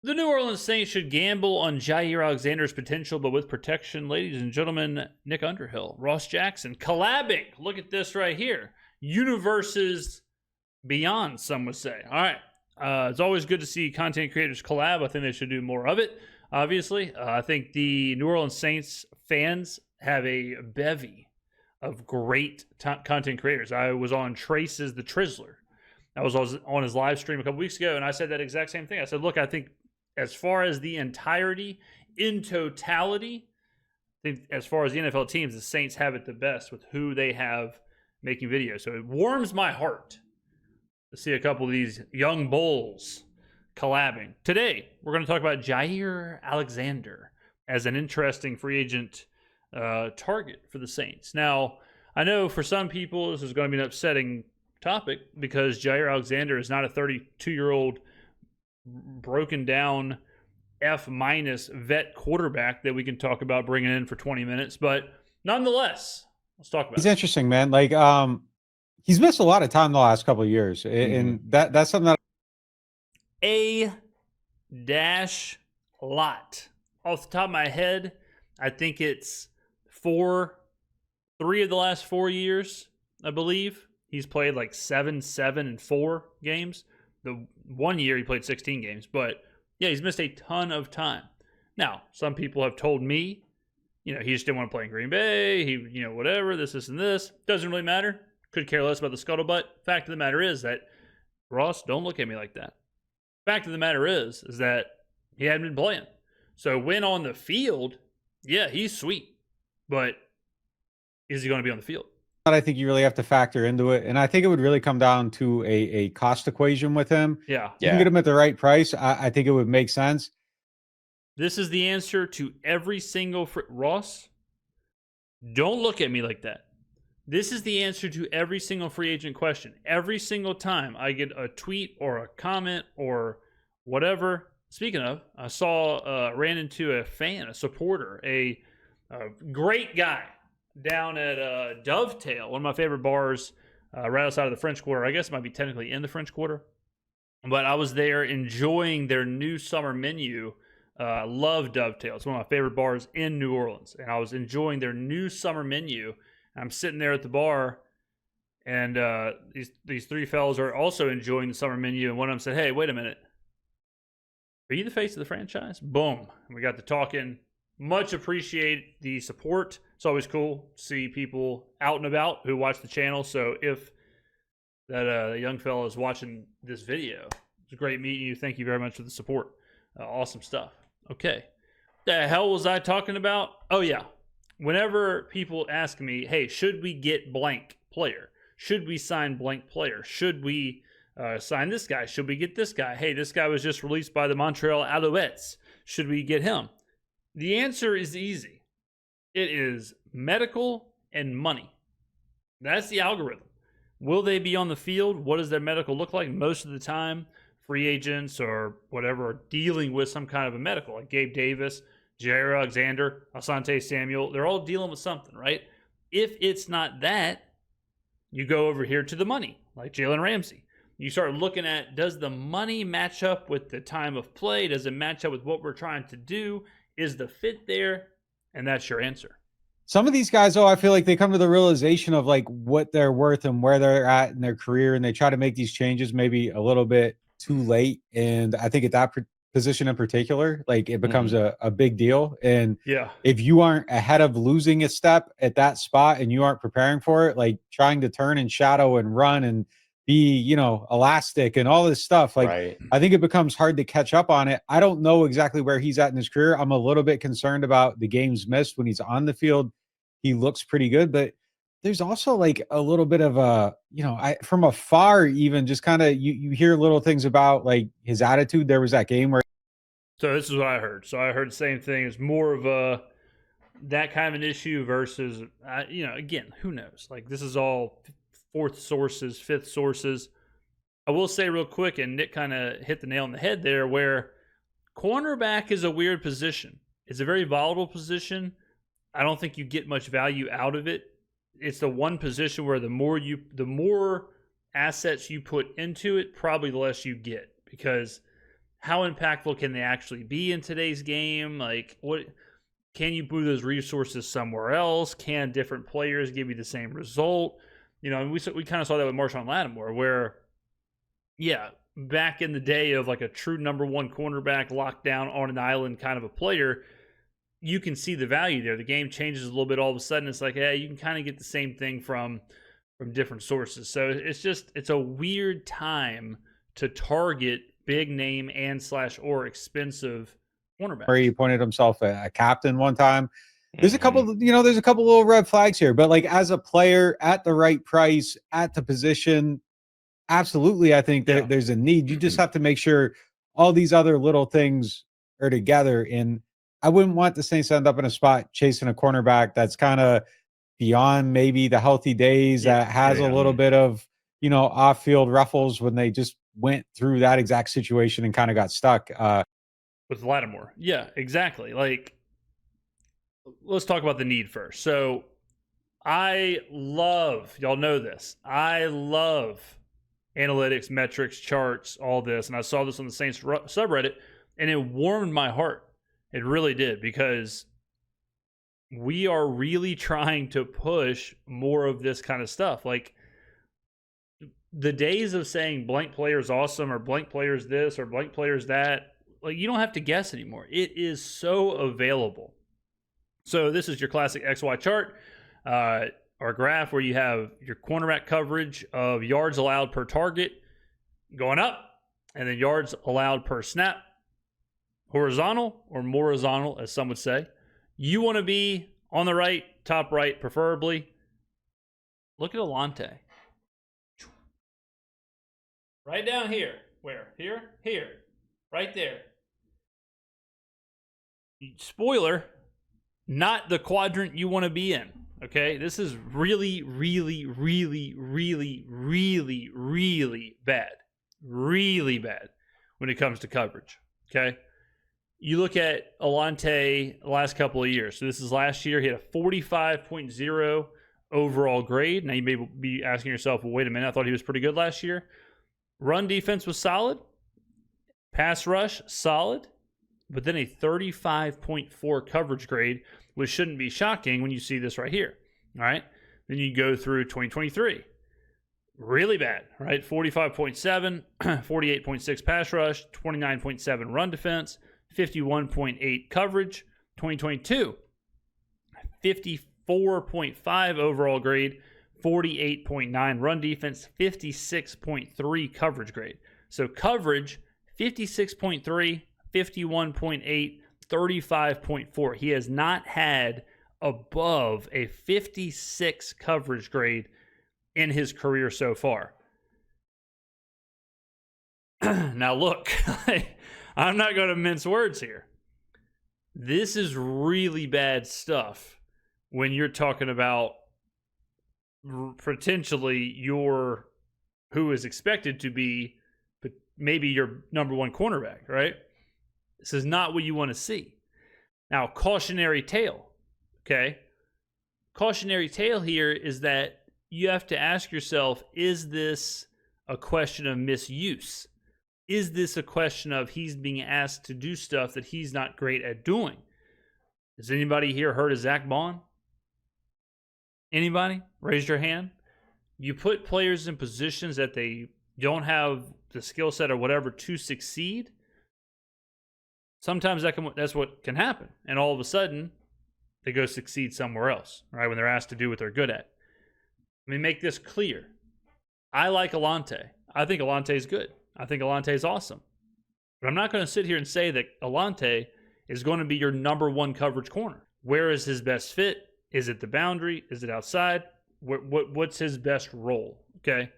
The New Orleans Saints should gamble on Jaire Alexander's potential, but with protection. Ladies and gentlemen, Nick Underhill, Ross Jackson, collabing. Look at this right here. Universes beyond, some would say. All right. It's always good to see content creators collab. I think they should do more of it, obviously. I think the New Orleans Saints fans have a bevy of great content creators. I was on Trace's The Trizzler. I was on his live stream a couple weeks ago, and I said that exact same thing. I said, look, I think as far as the entirety, in totality, I think as far as the NFL teams, the Saints have it the best with who they have making videos. So it warms my heart to see a couple of these young bulls collabing. Today, we're going to talk about Jaire Alexander as an interesting free agent target for the Saints. Now, I know for some people this is going to be an upsetting topic because Jaire Alexander is not a 32-year-old broken down F- vet quarterback that we can talk about bringing in for 20 minutes. But nonetheless, let's talk about He's interesting, man. Like, he's missed a lot of time the last couple of years. And that's something that lot. Off the top of my head, I think it's 3 of the last 4 years, I believe. He's played like 7, 7, and 4 games. The 1 year he played 16 games, but yeah, he's missed a ton of time. Now, some people have told me, he just didn't want to play in Green Bay. He, whatever, this, and this. Doesn't really matter. Could care less about the scuttlebutt. Fact of the matter is that, Ross, don't look at me like that. Fact of the matter is that he hadn't been playing. So when on the field, yeah, he's sweet. But is he going to be on the field? I think you really have to factor into it. And I think it would really come down to a cost equation with him. Yeah. You can get him at the right price. I think it would make sense. This is the answer to every single Ross, don't look at me like that. This is the answer to every single free agent question. Every single time I get a tweet or a comment or whatever. Speaking of, I ran into a fan, a supporter, a great guy down at Dovetail, one of my favorite bars right outside of the French Quarter. I guess it might be technically in the French Quarter. But I was there enjoying their new summer menu. I love Dovetail. It's one of my favorite bars in New Orleans. And I was enjoying their new summer menu. I'm sitting there at the bar, and these three fellas are also enjoying the summer menu. And one of them said, hey, wait a minute. Are you the face of the franchise? Boom. And we got to talking. Much appreciate the support. It's always cool to see people out and about who watch the channel. So if that young fellow is watching this video, it's great meeting you. Thank you very much for the support. Awesome stuff. Okay. The hell was I talking about? Oh, yeah. Whenever people ask me, hey, should we get blank player? Should we sign blank player? Should we sign this guy? Should we get this guy? Hey, this guy was just released by the Montreal Alouettes. Should we get him? The answer is easy. It is medical and money. That's the algorithm. Will they be on the field? What does their medical look like? Most of the time, free agents or whatever are dealing with some kind of a medical, like Gabe Davis, Jaire Alexander, Asante Samuel. They're all dealing with something, right? If it's not that, you go over here to the money, like Jalen Ramsey. You start looking at, does the money match up with the time of play? Does it match up with what we're trying to do? Is the fit there? And that's your answer. Some of these guys, though, I feel like they come to the realization of like what they're worth and where they're at in their career, and they try to make these changes maybe a little bit too late. And I think at that position in particular, like it becomes a big deal. And if you aren't ahead of losing a step at that spot and you aren't preparing for it, like trying to turn and shadow and run and be, elastic and all this stuff. Like, I think it becomes hard to catch up on it. I don't know exactly where he's at in his career. I'm a little bit concerned about the games missed. When he's on the field, he looks pretty good, but there's also like a little bit of a, from afar, even just kind of, you hear little things about like his attitude. There was that game where. So this is what I heard. So I heard the same thing. It's more of that kind of an issue versus, again, who knows? Like this is all fourth sources, fifth sources. I will say real quick, and Nick kind of hit the nail on the head there, where cornerback is a weird position. It's a very volatile position. I don't think you get much value out of it. It's the one position where the more assets you put into it, probably the less you get, because how impactful can they actually be in today's game? Like, what can you move those resources somewhere else? Can different players give you the same result? You know, and we kind of saw that with Marshawn Lattimore, where, yeah, back in the day of like a true number one cornerback locked down on an island kind of a player, you can see the value there. The game changes a little bit all of a sudden. It's like, hey, you can kind of get the same thing from different sources. So it's a weird time to target big name and / or expensive cornerbacks. Where he pointed himself a captain one time. There's a couple, there's a couple little red flags here, but like as a player at the right price at the position, absolutely, I think that there's a need. You just have to make sure all these other little things are together. And I wouldn't want the Saints to end up in a spot chasing a cornerback that's kind of beyond maybe the healthy days, that has a little bit of, off-field ruffles when they just went through that exact situation and kind of got stuck. With Lattimore. Yeah, exactly. Like, let's talk about the need first. So I love, y'all know this, I love analytics, metrics, charts, all this. And I saw this on the Saints subreddit, and it warmed my heart. It really did, because we are really trying to push more of this kind of stuff. Like, the days of saying blank player is awesome, or blank player is this, or blank player is that, like, you don't have to guess anymore. It is so available. So this is your classic XY chart, or graph, where you have your cornerback coverage of yards allowed per target going up, and then yards allowed per snap, horizontal or more horizontal, as some would say. You want to be on the right, top right, preferably. Look at Asante. Right down here. Where? Here? Here. Right there. Spoiler, not the quadrant you want to be in. Okay? This is really, really, really, really, really, really bad. Really bad when it comes to coverage. Okay? You look at Asante the last couple of years. So this is last year. He had a 45.0 overall grade. Now you may be asking yourself, well, wait a minute, I thought he was pretty good last year. Run defense was solid. Pass rush, solid. But then a 35.4 coverage grade, which shouldn't be shocking when you see this right here. All right? Then you go through 2023. Really bad, right? 45.7, 48.6 pass rush, 29.7 run defense, 51.8 coverage. 2022, 54.5 overall grade, 48.9 run defense, 56.3 coverage grade. So coverage, 56.3, 51.8, 35.4. He has not had above a 56 coverage grade in his career so far. Now look, I'm not going to mince words here. This is really bad stuff when you're talking about potentially who is expected to be maybe your number one cornerback, right? This is not what you want to see. Now, cautionary tale, okay? Cautionary tale here is that you have to ask yourself, is this a question of misuse? Is this a question of he's being asked to do stuff that he's not great at doing? Has anybody here heard of Zach Bond? Anybody? Raise your hand. You put players in positions that they don't have the skill set or whatever to succeed. Sometimes that's what can happen. And all of a sudden, they go succeed somewhere else, right? When they're asked to do what they're good at. Let me make this clear. I like Asante. I think Asante is good. I think Asante is awesome. But I'm not going to sit here and say that Asante is going to be your number one coverage corner. Where is his best fit? Is it the boundary? Is it outside? What's his best role? Okay?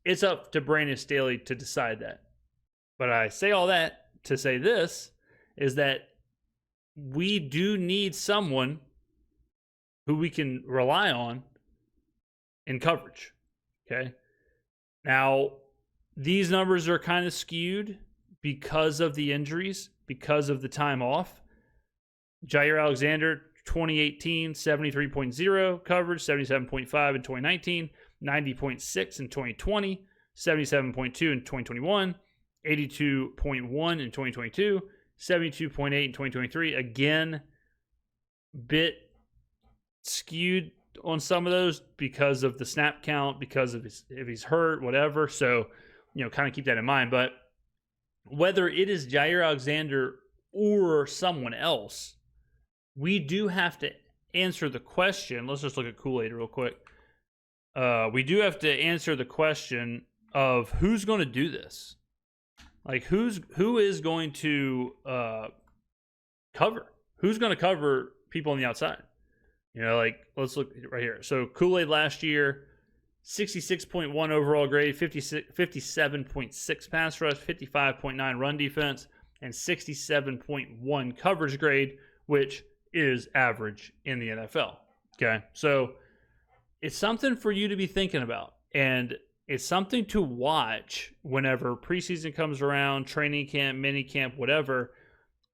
It's up to Brandon Staley to decide that. But I say all that to say this, is that we do need someone who we can rely on in coverage. Okay? Now, these numbers are kind of skewed because of the injuries, because of the time off. Jaire Alexander, 2018, 73.0 coverage, 77.5 in 2019, 90.6 in 2020, 77.2 in 2021, 82.1 in 2022, 72.8 in 2023. Again, bit skewed on some of those because of the snap count, because of if he's hurt, whatever. So, kind of keep that in mind. But whether it is Jaire Alexander or someone else, we do have to answer the question. Let's just look at Kool-Aid real quick. We do have to answer the question of who's going to do this. Like, who is going to cover? Who's going to cover people on the outside? Let's look right here. So Kool-Aid last year, 66.1 overall grade, 57.6 pass rush, 55.9 run defense, and 67.1 coverage grade, which is average in the NFL. Okay, so it's something for you to be thinking about, and it's something to watch whenever preseason comes around, training camp, mini camp, whatever.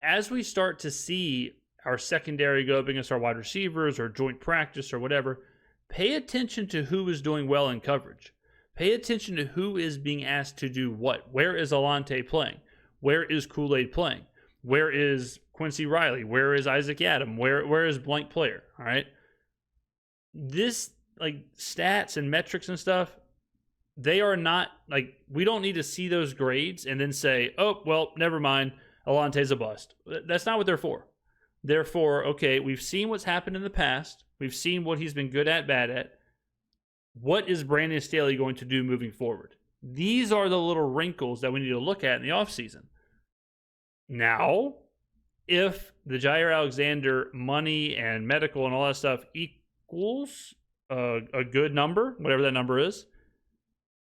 As we start to see our secondary go up against our wide receivers or joint practice or whatever, pay attention to who is doing well in coverage. Pay attention to who is being asked to do what. Where is Asante playing? Where is Kool-Aid playing? Where is Quincy Riley? Where is Isaac Adam? Where is blank player? All right. This, stats and metrics and stuff, they are not, we don't need to see those grades and then say, oh, well, never mind, Alante's a bust. That's not what they're for. Therefore, okay, we've seen what's happened in the past. We've seen what he's been good at, bad at. What is Brandon Staley going to do moving forward? These are the little wrinkles that we need to look at in the offseason. Now, if the Jaire Alexander money and medical and all that stuff equals a good number, whatever that number is,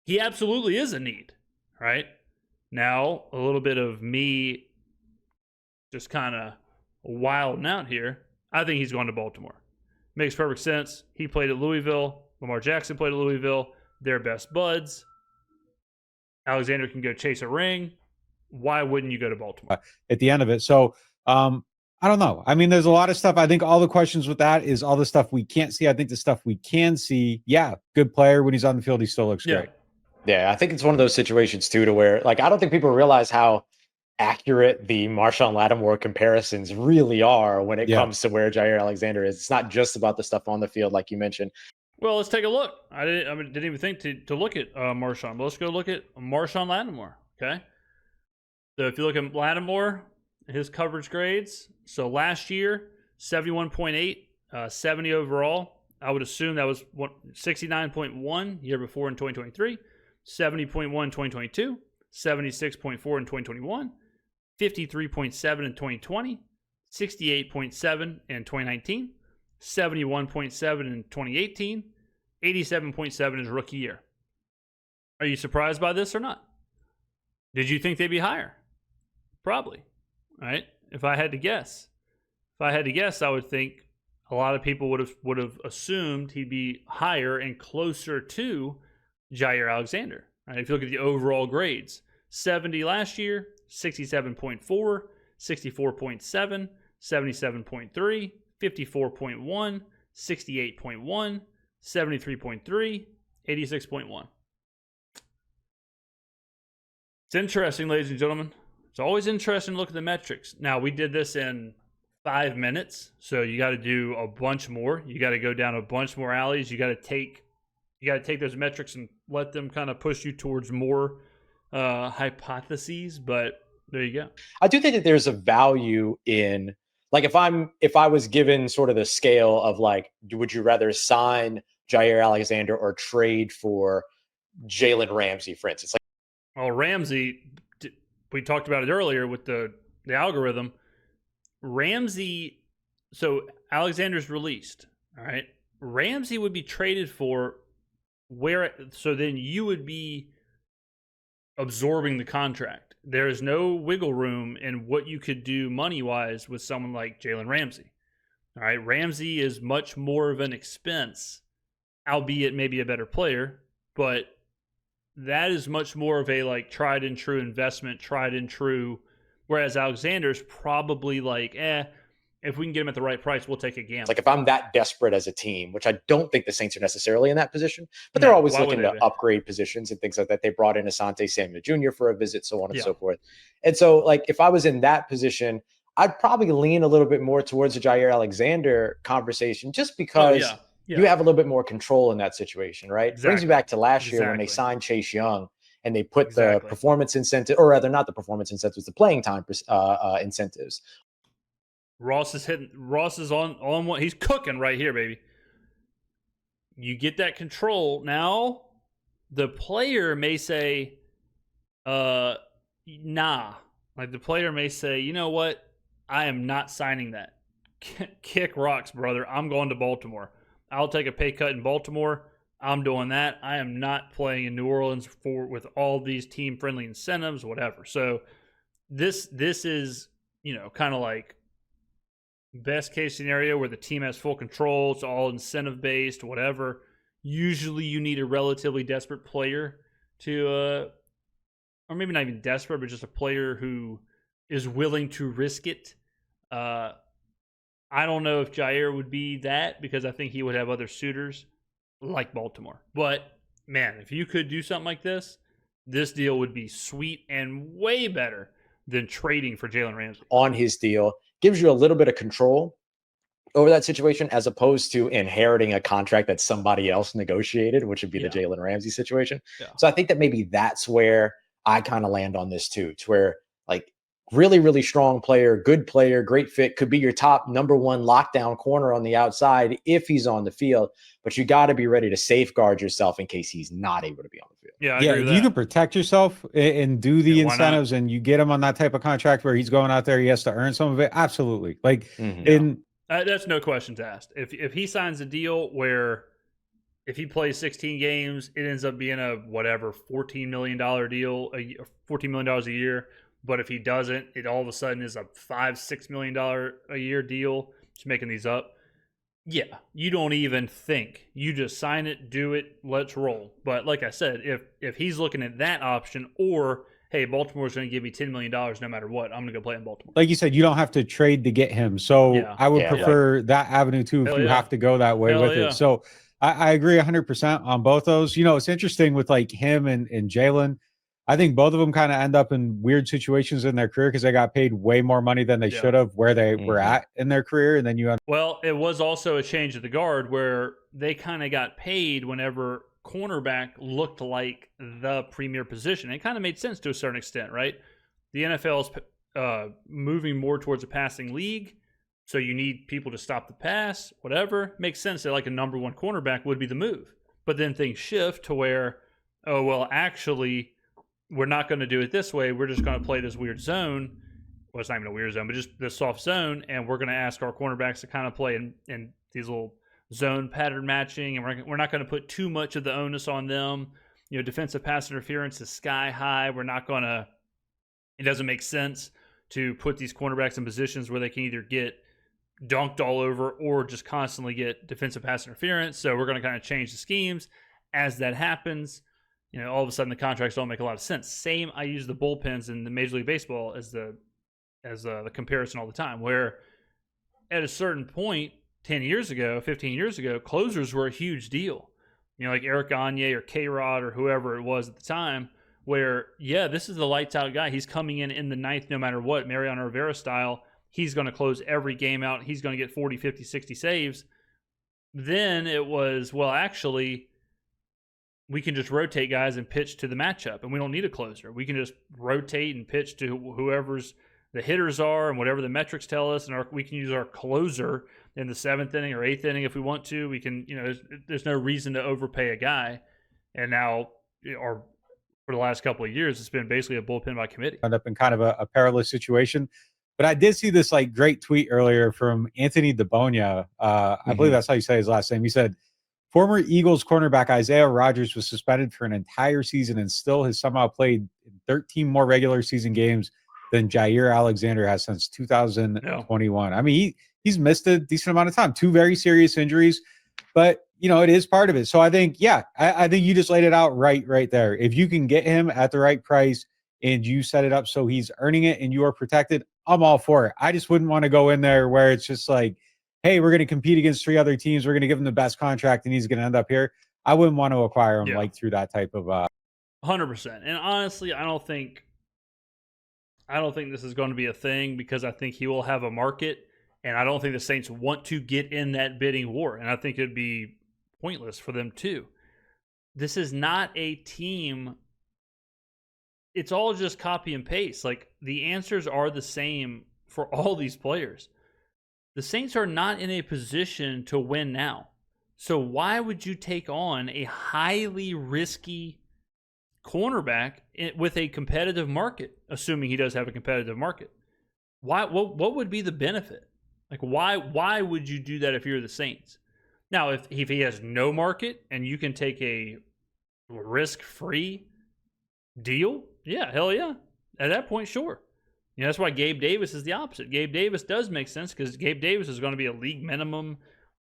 he absolutely is a need, right? Now, a little bit of me just kind of wilding out here. I think he's going to Baltimore. Makes perfect sense. He played at Louisville. Lamar Jackson played at Louisville. They're best buds. Alexander can go chase a ring. Why wouldn't you go to Baltimore? At the end of it. So, I don't know. I mean, there's a lot of stuff. I think all the questions with that is all the stuff we can't see. I think the stuff we can see, yeah, good player. When he's on the field, he still looks great. Yeah, I think it's one of those situations, too, to where, I don't think people realize how accurate the Marshawn Lattimore comparisons really are when it comes to where Jaire Alexander is. It's not just about the stuff on the field, like you mentioned. Well, let's take a look. I didn't even think to look at Marshawn, but let's go look at Marshawn Lattimore, okay? So if you look at Lattimore, his coverage grades, so last year, 71.8, 70 overall. I would assume that was 69.1 year before in 2023, 70.1 in 2022, 76.4 in 2021, 53.7 in 2020, 68.7 in 2019, 71.7 in 2018, 87.7 his rookie year. Are you surprised by this or not? Did you think they'd be higher? Probably, right? If I had to guess, I would think a lot of people would have assumed he'd be higher and closer to Jaire Alexander. Right? If you look at the overall grades, 70 last year, 67.4, 64.7, 77.3, 54.1, 68.1, 73.3, 86.1. It's interesting, ladies and gentlemen. It's always interesting to look at the metrics. Now, we did this in 5 minutes, so you got to do a bunch more. You got to go down a bunch more alleys. You got to take those metrics and let them kind of push you towards more hypotheses. But there you go. I do think that there's a value in, if I was given sort of the scale of would you rather sign Jaire Alexander or trade for Jalen Ramsey, for instance? Well, Ramsey, we talked about it earlier with the algorithm. Ramsey, so Alexander's released, all right? Ramsey would be traded for so then you would be absorbing the contract. There's no wiggle room in what you could do money-wise with someone like Jalen Ramsey. All right, Ramsey is much more of an expense, albeit maybe a better player, but that is much more of a tried and true investment, tried and true. Whereas Alexander's probably if we can get him at the right price, we'll take a gamble. It's like if I'm that desperate as a team, which I don't think the Saints are necessarily in that position, but they're always looking to upgrade positions and things like that. They brought in Asante Samuel Jr. for a visit, so on and so forth. And so, like, if I was in that position, I'd probably lean a little bit more towards the Jaire Alexander conversation, just because you have a little bit more control in that situation, right? Exactly. Brings me back to last year when they signed Chase Young and they put the performance incentive, or rather not the performance incentives, the playing time incentives. Ross is on one. He's cooking right here, baby. You get that control. Now the player may say, nah. Like, the player may say, you know what? I am not signing that. Kick rocks, brother. I'm going to Baltimore. I'll take a pay cut in Baltimore. I'm doing that. I am not playing in New Orleans with all these team-friendly incentives, whatever. So this is, kind of like best case scenario where the team has full control. It's all incentive based, whatever. Usually you need a relatively desperate player to, or maybe not even desperate, but just a player who is willing to risk it. I don't know if Jaire would be that, because I think he would have other suitors like Baltimore. But man, if you could do something like this deal would be sweet and way better than trading for Jalen Ramsey. On his deal, gives you a little bit of control over that situation, as opposed to inheriting a contract that somebody else negotiated, which would be the Jalen Ramsey situation. Yeah. So I think that maybe that's where I kind of land on this too, to where, like, really, really strong player, good player, great fit, could be your top number one lockdown corner on the outside if he's on the field, but you got to be ready to safeguard yourself in case he's not able to be on the field. Yeah, I agree with you that. can protect yourself and do the incentives, and you get him on that type of contract where he's going out there, he has to earn some of it. Absolutely. Like, that's no questions asked. If he signs a deal where if he plays 16 games, it ends up being a $14 million deal, $14 million a year. But if he doesn't, it all of a sudden is a $5-6 million a year deal. Just making these up. Yeah, you don't even think. You just sign it, do it, let's roll. But like I said, if he's looking at that option, or hey, Baltimore's going to give me $10 million no matter what, I'm going to go play in Baltimore. Like you said, you don't have to trade to get him. So I would prefer that avenue too if you have to go that way with it. So I agree 100% on both those. It's interesting with like him and Jalen. I think both of them kind of end up in weird situations in their career because they got paid way more money than they should have where they were at in their career. And then well, it was also a change of the guard where they kind of got paid whenever cornerback looked like the premier position. It kind of made sense to a certain extent, right? The NFL is moving more towards a passing league, so you need people to stop the pass, whatever. Makes sense that like a number one cornerback would be the move. But then things shift to where, oh, well, actually, we're not going to do it this way. We're just going to play this weird zone. Well, it's not even a weird zone, but just this soft zone, and we're going to ask our cornerbacks to kind of play in these little zone pattern matching, and we're not going to put too much of the onus on them. Defensive pass interference is sky high. It doesn't make sense to put these cornerbacks in positions where they can either get dunked all over or just constantly get defensive pass interference. So we're going to kind of change the schemes as that happens. All of a sudden the contracts don't make a lot of sense. Same, I use the bullpens in the Major League Baseball as the comparison all the time, where at a certain point, 10 years ago, 15 years ago, closers were a huge deal. Like Eric Gagne or K-Rod or whoever it was at the time, where, this is the lights out guy. He's coming in the ninth no matter what, Mariano Rivera style. He's going to close every game out. He's going to get 40, 50, 60 saves. Then it was, well, actually, we can just rotate guys and pitch to the matchup, and we don't need a closer. We can just rotate and pitch to whoever's the hitters are and whatever the metrics tell us, and we can use our closer in the 7th inning or 8th inning if we want to. We can, there's no reason to overpay a guy. And now, or for the last couple of years, it's been basically a bullpen by committee. End up in kind of a perilous situation. But I did see this like great tweet earlier from Anthony DeBonia. I believe that's how you say his last name. He said, former Eagles cornerback Isaiah Rodgers was suspended for an entire season and still has somehow played 13 more regular season games than Jaire Alexander has since 2021. I mean, he's missed a decent amount of time, 2 very serious injuries, but it is part of it. So I think, I think you just laid it out right there. If you can get him at the right price and you set it up so he's earning it and you are protected, I'm all for it. I just wouldn't want to go in there where it's just like, hey, we're going to compete against 3 other teams. We're going to give him the best contract and he's going to end up here. I wouldn't want to acquire him like through that type of 100%. And honestly, I don't think this is going to be a thing because I think he will have a market, and I don't think the Saints want to get in that bidding war, and I think it'd be pointless for them too. This is not a team. It's all just copy and paste. Like, the answers are the same for all these players. The Saints are not in a position to win now. So why would you take on a highly risky cornerback with a competitive market, assuming he does have a competitive market? Why? What would be the benefit? Like, why would you do that if you're the Saints? Now, if he has no market and you can take a risk-free deal, yeah, hell yeah. At that point, sure. You know, that's why Gabe Davis is the opposite. Gabe Davis does make sense because Gabe Davis is going to be a league minimum,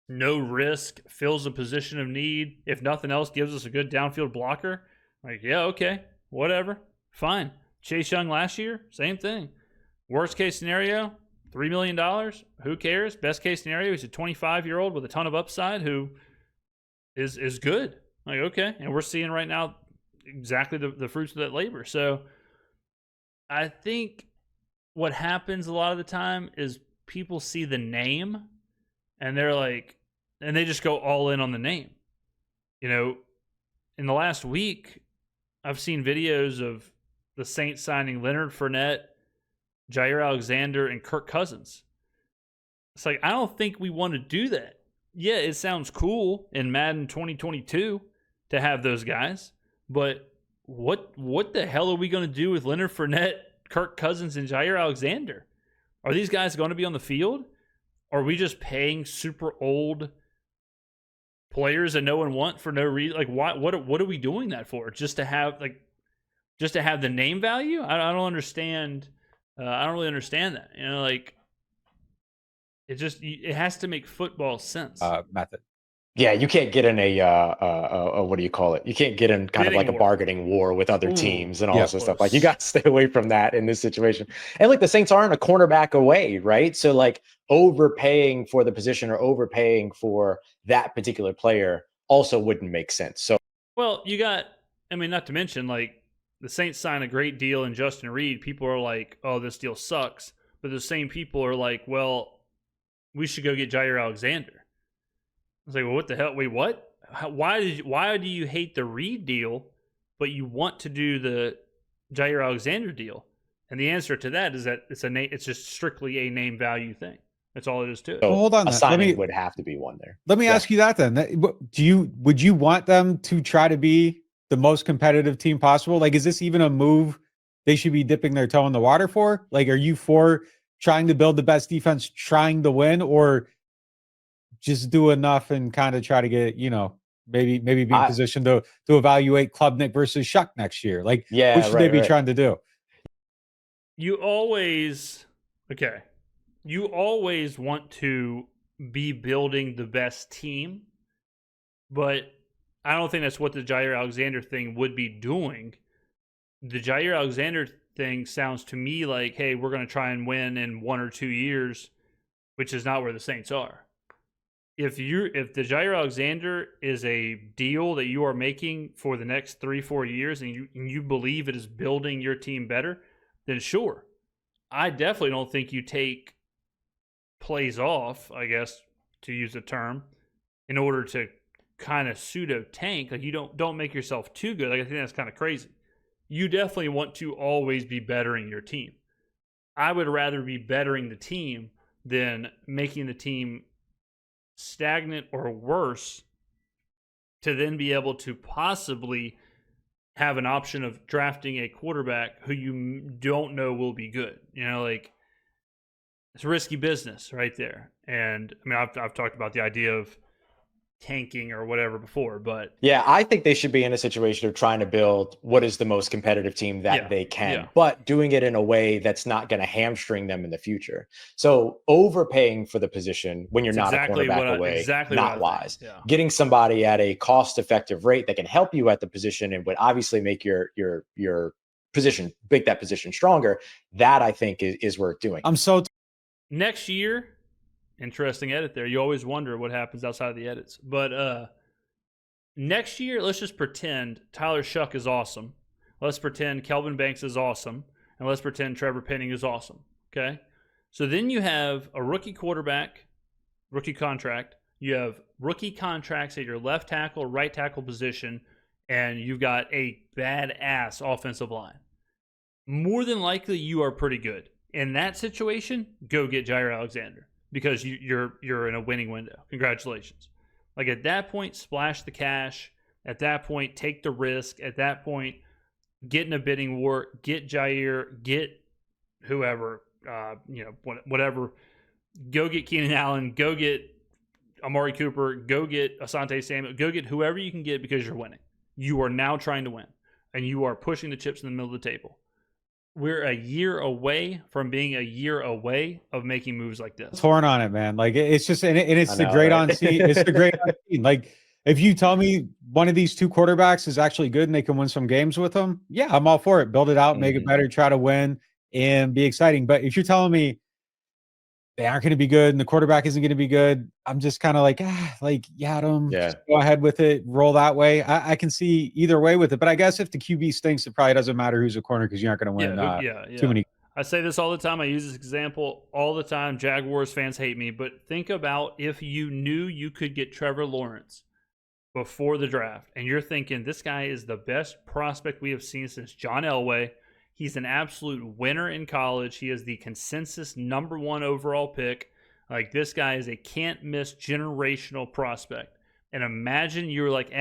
no risk, fills a position of need. If nothing else, gives us a good downfield blocker. Like, yeah, okay, whatever, fine. Chase Young last year, same thing. Worst case scenario, $3 million. Who cares? Best case scenario, he's a 25-year-old with a ton of upside who is good. Like, okay, and we're seeing right now exactly the fruits of that labor. So I think what happens a lot of the time is people see the name and they're like, and they just go all in on the name. You know, in the last week, I've seen videos of the Saints signing Leonard Fournette, Jaire Alexander, and Kirk Cousins. It's like, I don't think we want to do that. Yeah, it sounds cool in Madden 2022 to have those guys, but what the hell are we going to do with Leonard Fournette, Kirk Cousins, and Jaire Alexander? Are these guys going to be on the field? Are we just paying super old players that no one wants for no reason? Like, what are we doing that for? Just to have the name value? I don't understand. I don't really understand that. You know, like, it has to make football sense. Method. Yeah, you can't get in a what do you call it? You can't get in kind of like a bargaining war with other teams and all this stuff. Like, you got to stay away from that in this situation. And like, the Saints aren't a cornerback away, right? So like, overpaying for the position or overpaying for that particular player also wouldn't make sense. So, well, you got, I mean, not to mention, like, the Saints sign a great deal in Justin Reed. People are like, oh, this deal sucks. But the same people are like, well, we should go get Jaire Alexander. I was like, well, what the hell? Wait, what? Why do you hate the Reed deal, but you want to do the Jaire Alexander deal? And the answer to that is that it's just strictly a name value thing. That's all it is to it. So hold on, a signing would have to be one there. Let me ask you that then. Would you want them to try to be the most competitive team possible? Like, is this even a move they should be dipping their toe in the water for? Like, are you for trying to build the best defense, trying to win, or just do enough and kind of try to get, you know, maybe be in position to evaluate Klubnik versus Shuck next year? Like, what should they be trying to do? You always want to be building the best team, but I don't think that's what the Jaire Alexander thing would be doing. The Jaire Alexander thing sounds to me like, hey, we're going to try and win in 1 or 2 years, which is not where the Saints are. If the Jaire Alexander is a deal that you are making for the next 3-4 years and you believe it is building your team better, then sure. I definitely don't think you take plays off, I guess, to use a term, in order to kind of pseudo tank. Like, you don't make yourself too good. Like, I think that's kind of crazy. You definitely want to always be bettering your team. I would rather be bettering the team than making the team stagnant or worse to then be able to possibly have an option of drafting a quarterback who you don't know will be good. You know, like, it's risky business right there. And I mean, I've talked about the idea of tanking or whatever before, but yeah, I think they should be in a situation of trying to build what is the most competitive team that they can, but doing it in a way that's not going to hamstring them in the future. So overpaying for the position when you're not a cornerback away, not wise. Yeah. Getting somebody at a cost-effective rate that can help you at the position and would obviously make your make that position stronger. That I think is worth doing. Next year, interesting edit there. You always wonder what happens outside of the edits. But next year, let's just pretend Tyler Shuck is awesome. Let's pretend Kelvin Banks is awesome. And let's pretend Trevor Penning is awesome. Okay? So then you have a rookie quarterback, rookie contract. You have rookie contracts at your left tackle, right tackle position, and you've got a badass offensive line. More than likely, you are pretty good. In that situation, go get Jaire Alexander because you're in a winning window. Congratulations. Like at that point, splash the cash. At that point, take the risk. At that point, get in a bidding war. Get Jaire. Get whoever. Whatever. Go get Keenan Allen. Go get Amari Cooper. Go get Asante Samuel. Go get whoever you can get because you're winning. You are now trying to win, and you are pushing the chips in the middle of the table. We're a year away from being a year away of making moves like this. Torn on it, man. Like it's just, and it's the great on scene. It's the great on scene. Like if you tell me one of these two quarterbacks is actually good and they can win some games with them, yeah, I'm all for it. Build it out, make it better, try to win and be exciting. But if you're telling me they aren't going to be good and the quarterback isn't going to be good, I'm just kind of like, Adam, just go ahead with it, roll that way. I can see either way with it. But I guess if the QB stinks, it probably doesn't matter who's a corner because you're not going to win too many. I say this all the time. I use this example all the time. Jaguars fans hate me. But think about if you knew you could get Trevor Lawrence before the draft, and you're thinking this guy is the best prospect we have seen since John Elway. He's an absolute winner in college. He is the consensus #1 overall pick. Like, this guy is a can't-miss generational prospect. And imagine you were like,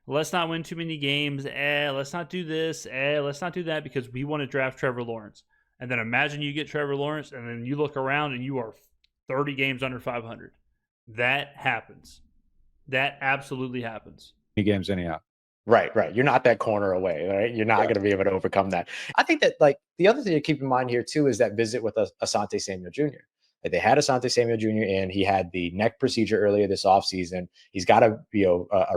let's not win too many games. Let's not do this. Let's not do that because we want to draft Trevor Lawrence. And then imagine you get Trevor Lawrence, and then you look around and you are 30 games under 500. That happens. That absolutely happens. Games anyhow. Right. You're not that corner away, right? You're not going to be able to overcome that. I think that, like, the other thing to keep in mind here too is that visit with Asante Samuel Jr. Like, they had Asante Samuel Jr. and he had the neck procedure earlier this offseason. He's got a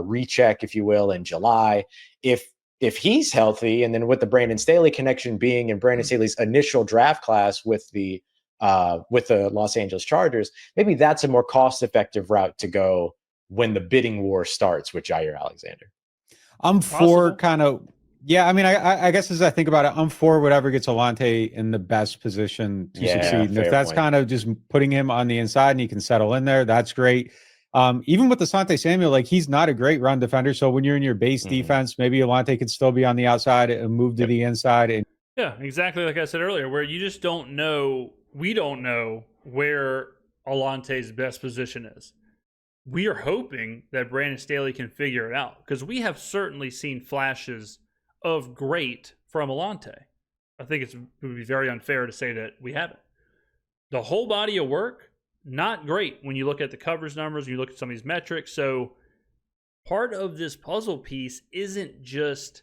recheck, if you will, in July. If he's healthy, and then with the Brandon Staley connection being in Brandon Staley's initial draft class with the Los Angeles Chargers, maybe that's a more cost-effective route to go when the bidding war starts with Jaire Alexander. I'm for kind of, I mean, I guess as I think about it, I'm for whatever gets Alante in the best position to succeed. And if that's kind of just putting him on the inside and he can settle in there, that's great. Even with Asante Samuel, like, he's not a great run defender. So when you're in your base defense, maybe Alante could still be on the outside and move to the inside. And yeah, exactly. Like I said earlier, where you just don't know, we don't know where Alante's best position is. We are hoping that Brandon Staley can figure it out because we have certainly seen flashes of great from Alante. I think it would be very unfair to say that we haven't. The whole body of work, not great when you look at the coverage numbers, and you look at some of these metrics. So part of this puzzle piece isn't just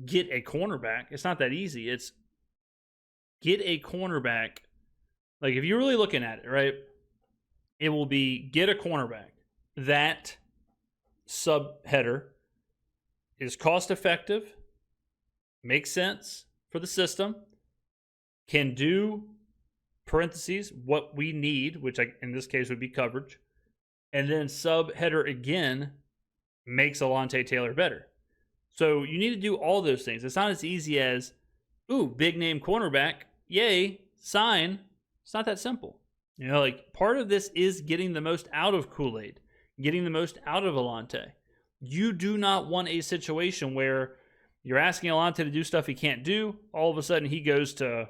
get a cornerback. It's not that easy. It's get a cornerback. Like, if you're really looking at it, right, it will be get a cornerback. That subheader is cost effective, makes sense for the system, can do parentheses what we need, which in this case would be coverage, and then subheader again makes Alante Taylor better. So you need to do all those things. It's not as easy as, big name cornerback, yay, sign. It's not that simple. You know, like, part of this is getting the most out of Kool-Aid, getting the most out of Alante. You do not want a situation where you're asking Alante to do stuff he can't do. All of a sudden he goes to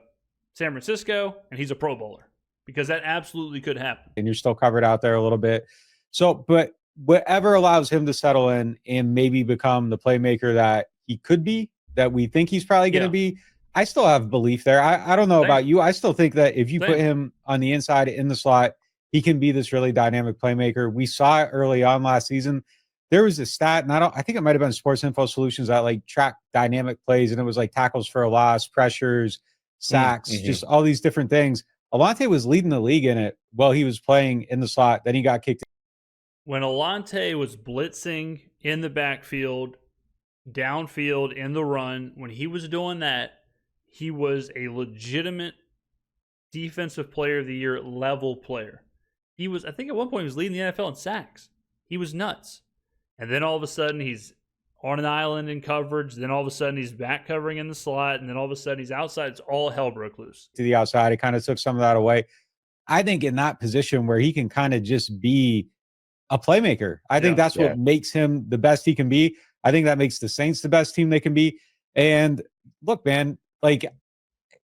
San Francisco and he's a Pro Bowler, because that absolutely could happen. And you're still covered out there a little bit. So, but whatever allows him to settle in and maybe become the playmaker that he could be, that we think he's probably going to be, I still have belief there. I don't know about you. I still think that if you put him on the inside in the slot, he can be this really dynamic playmaker. We saw it early on last season. There was a stat, and I think it might have been Sports Info Solutions that like tracked dynamic plays, and it was like tackles for a loss, pressures, sacks, just all these different things. Alante was leading the league in it while he was playing in the slot. Then he got kicked. When Alante was blitzing in the backfield, downfield, in the run, when he was doing that, he was a legitimate defensive player of the year level player. He was, I think at one point he was leading the NFL in sacks. He was nuts. And then all of a sudden he's on an island in coverage. Then all of a sudden he's back covering in the slot. And then all of a sudden he's outside. It's all hell broke loose. To the outside, it kind of took some of that away. I think in that position where he can kind of just be a playmaker, I think that's what makes him the best he can be. I think that makes the Saints the best team they can be. And look, man, like,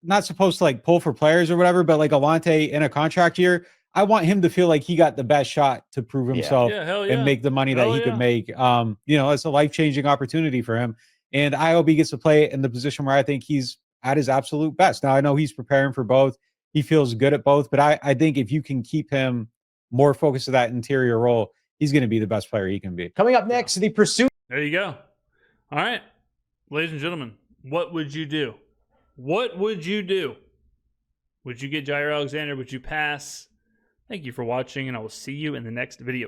not supposed to like pull for players or whatever, but like Alante in a contract year, I want him to feel like he got the best shot to prove himself and make the money that he could make. It's a life-changing opportunity for him. And I hope he gets to play in the position where I think he's at his absolute best. Now, I know he's preparing for both. He feels good at both, but I think if you can keep him more focused to that interior role, he's going to be the best player he can be. Coming up next, the pursuit. There you go. All right, ladies and gentlemen, what would you do? What would you do? Would you get Jaire Alexander? Would you pass? Thank you for watching, and I will see you in the next video.